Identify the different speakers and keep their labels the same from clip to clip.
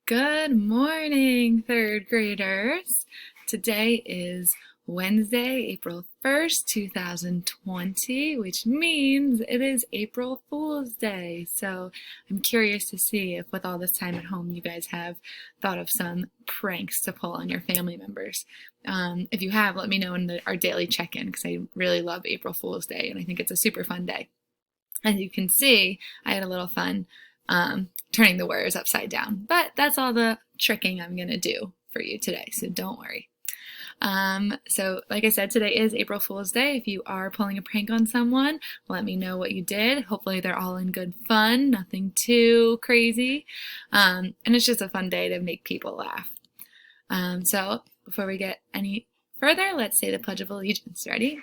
Speaker 1: Good morning, third graders. Today is Wednesday, April 1st, 2020, which means it is April Fool's Day. So I'm curious to see if with all this time at home you guys have thought of some pranks to pull on your family members. If you have, let me know in our daily check-in because I really love April Fool's Day and I think it's a super fun day. As you can see, I had a little fun turning the words upside down, but that's all the tricking I'm going to do for you today, so don't worry. So like I said, today is April Fool's Day. If you are pulling a prank on someone, let me know what you did. Hopefully they're all in good fun, nothing too crazy, and it's just a fun day to make people laugh. So before we get any further, let's say the Pledge of Allegiance. Ready?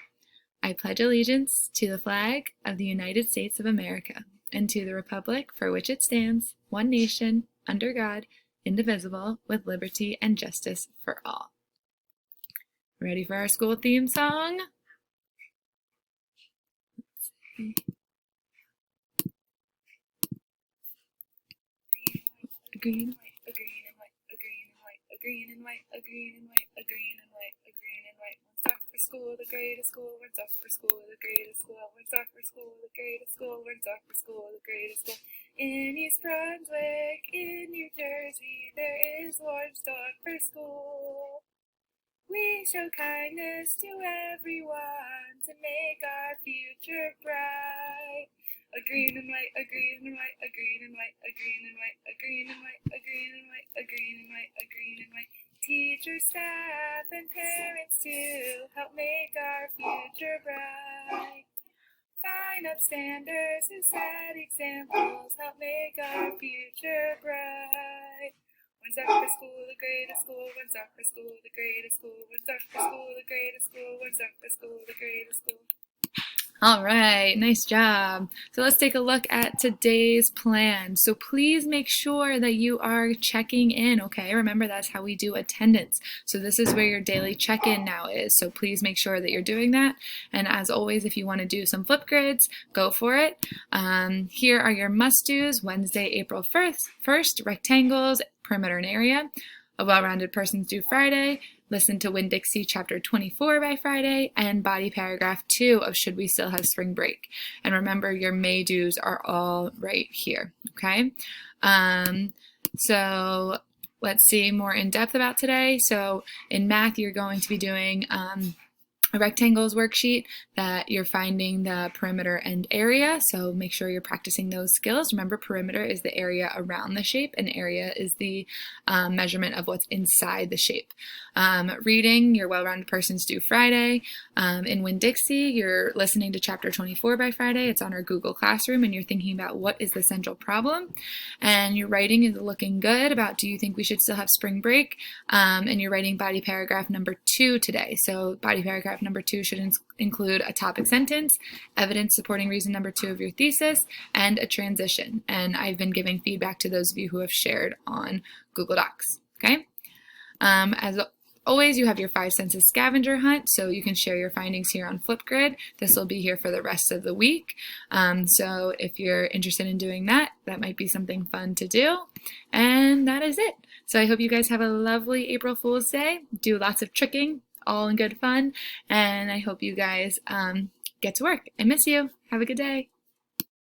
Speaker 1: I pledge allegiance to the flag of the United States of America and to the republic for which it stands, one nation, under God, indivisible, with liberty and justice for all. Ready for our school theme song? A green and white, a green and white, a green and white, a green and white, a green and white, a green and white, a green and white. One's off for school, the greatest school. One's off for school, the greatest school. One's off for school, the greatest school. One's off for school, the greatest school. In East Brunswick, in New Jersey, there is one stop for school. We show kindness to everyone to make our future bright. A green and white, a green and white, a green and white, a green and white, a green and white, a green and white, a green and white, a green and white. Teachers, staff, and parents too help make our future bright. Fine upstanders who set examples help make our future bright. One's up for school, the greatest school. One's up for school, the greatest school. One's up for school, the greatest school. One's up for school, the greatest school. All right, nice job. So let's take a look at today's plan. So please make sure that you are checking in, okay? Remember, that's how we do attendance. So this is where your daily check-in now is. So please make sure that you're doing that. And as always, if you want to do some flip grids, go for it. Here are your must-dos. Wednesday, April 1st, rectangles, perimeter and area. A well-rounded person's due Friday. Listen to Winn-Dixie chapter 24 by Friday, and body paragraph 2 of Should We Still Have Spring Break. And remember, your May dues are all right here, okay? So let's see more in depth about today. So in math, you're going to be doing a rectangles worksheet that you're finding the perimeter and area, so make sure you're practicing those skills. Remember, perimeter is the area around the shape and area is the measurement of what's inside the shape. Reading, your well-rounded person's due Friday. In Winn-Dixie, you're listening to chapter 24 by Friday. It's on our Google Classroom and you're thinking about what is the central problem. And your writing is looking good about do you think we should still have spring break? And you're writing body paragraph number 2 today. So body paragraph number 2 should include a topic sentence, evidence supporting reason number 2 of your thesis, and a transition. And I've been giving feedback to those of you who have shared on Google Docs, okay? As always, you have your 5 senses scavenger hunt, so you can share your findings here on Flipgrid. This will be here for the rest of the week. So if you're interested in doing that, that might be something fun to do. And that is it. So I hope you guys have a lovely April Fool's Day. Do lots of tricking, all in good fun, and I hope you guys get to work. I miss you. Have a good day.